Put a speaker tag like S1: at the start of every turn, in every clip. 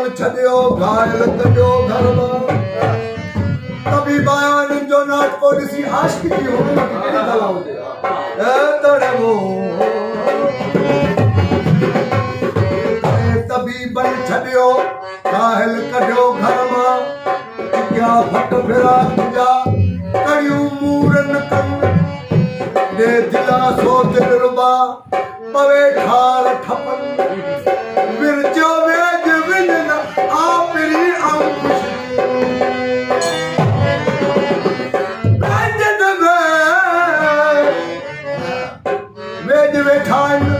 S1: बण छॾियो घायल कढियो घर मां तभी बयान जो नाटको ॾिसी आशिक़ी जी हुन में कहिड़ी कला हुजे तड़मो तभी बण छॾियो घायल कढियो घर मां क्या फट फिरा तुंहिंजा कड़ियूं मूरन कन दे दिला सो दिलरुबा पवे ठार ठपन विरजो वेज विंजन आपरी अंकुश वेज वेज वेठा आहिनि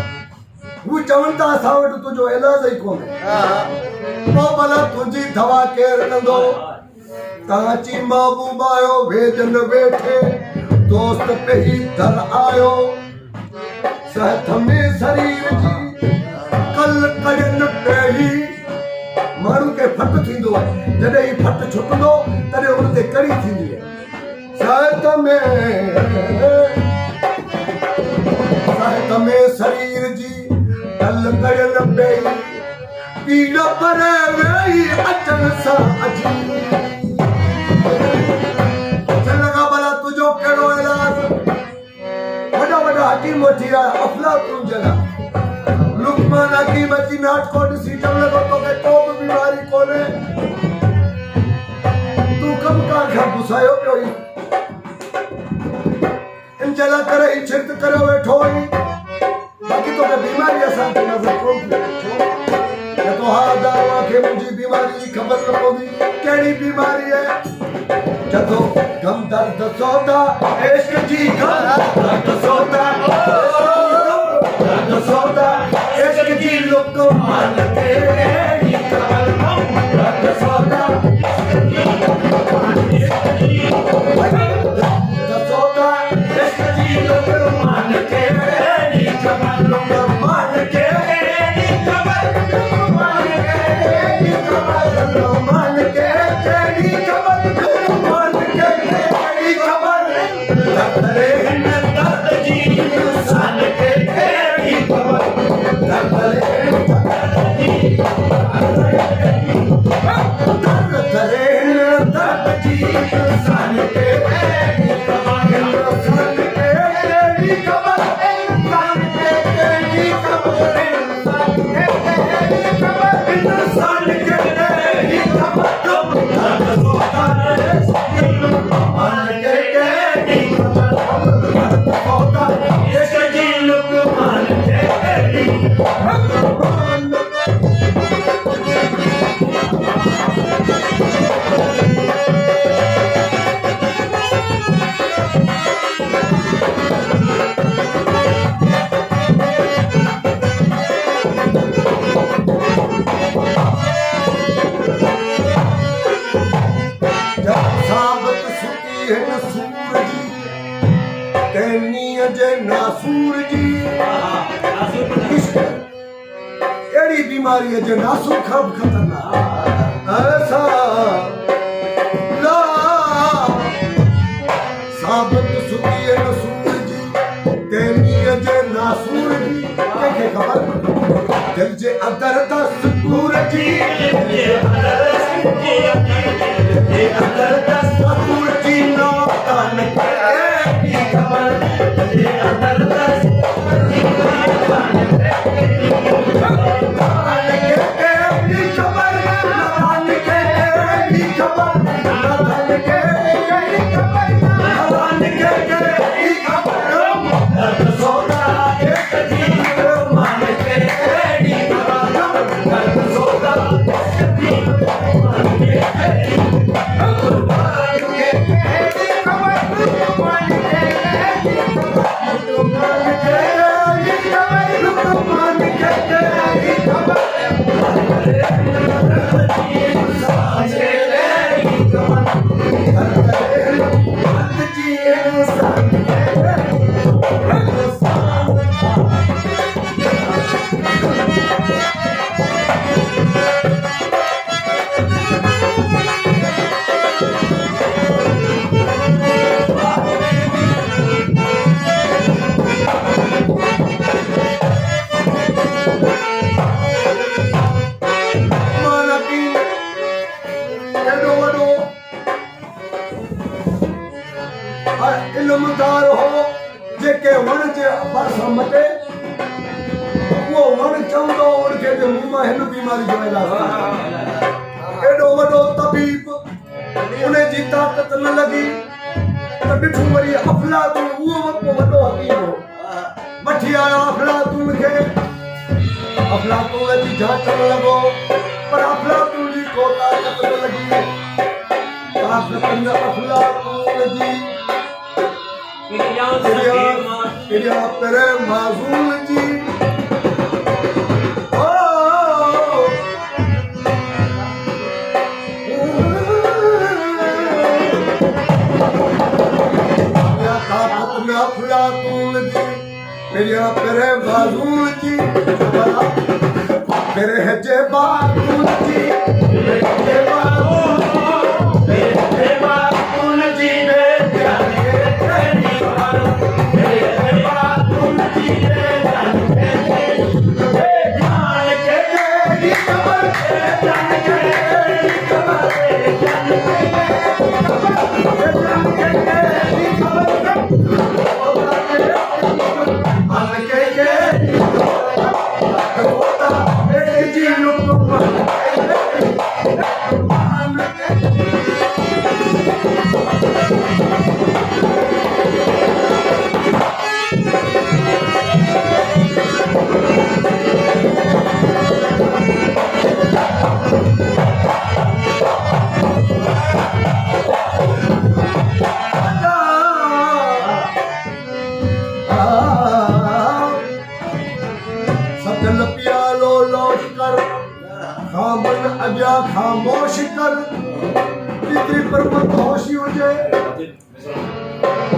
S1: हू चवनि था असां वटि तुंहिंजो इलाज ई कोन्हे पोइ भला तुंहिंजी दवा केरु कंदो कांची महबूब आयो वेजन वेठे दोस्त पे ही दर आयो सहत में शरीर जी कल कड़न पे ही माण्हू खे फट थींदो आहे जॾहिं ही फट छुटंदो तॾहिं उन ते कड़ी थींदी आहे सहत में शरीर जी कल कड़न पे ही पीड़ पर वेही अचन सां अजी हकीम वठी आया अफलातून जगह लुकमान हकीम अची नाटको ॾिसी चवण लॻो तोखे को बि बीमारी कोन्हे तूं कम कार खां घुसायो पियो ई इन जे लाइ करे ही छिक करे वेठो हुई बाक़ी तोखे बीमारी असां खे नज़र कोन थी तो हा दावा खे मुंहिंजी बीमारी जी ख़बर न पवंदी कहिड़ी बीमारी आहे जदो गम दर्द सौदा इश्क जी गम दर्द सौदा दर्द सौदा इश्क जी लुक मान के दर्द सौदा सौदा इश्क जी लुक मान के लुक मान के बीमारी है जो नासुर खब खतरनाक ऐसा ला साबत सुती है नसूर जी तेनी जे नासुर जी के खबर दिल जे अंदर दा सुकूर जी ये अंदर दा सुकूर जी ना तान के खबर ये अंदर दा इल्मदार हो जेके वण जे बरस मटे वो वण चवंदो उनखे जे मुंह मां हिन बीमारी जो इलाज एॾो वॾो तबीब उन जी ताक़त न लॻी त ॾिठो वरी अफलातून उहो वॾो हकीम हो वठी आया अफलातून खे अफलातून जी जांच करण लॻो पर अफलातून जी को ताक़त न लॻी ताक़त न अफलातून जी किरिया पर माज़ूल जी अफलातून जी किरिया पर माज़ूल जी मेरे हजे बातून जी मेरे बातून जी खामोश कर कितनी पर होशी हो जाए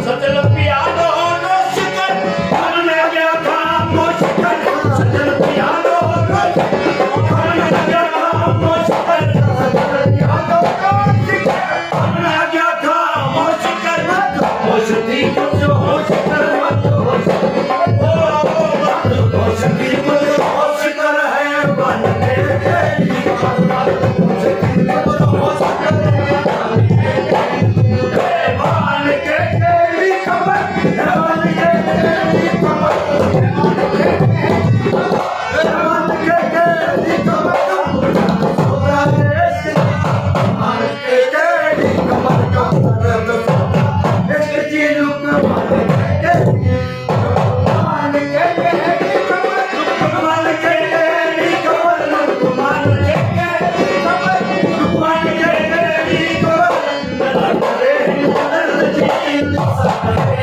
S2: सचल पियानो नोश कर मन गया खामोश कर सचल पियानो नोश मन गया खामोश कर सचल पियानो नोश मन गया खामोश कर होश दी कुछ होश कर मत होश होश दी कुछ होश कर है मन के Sorry.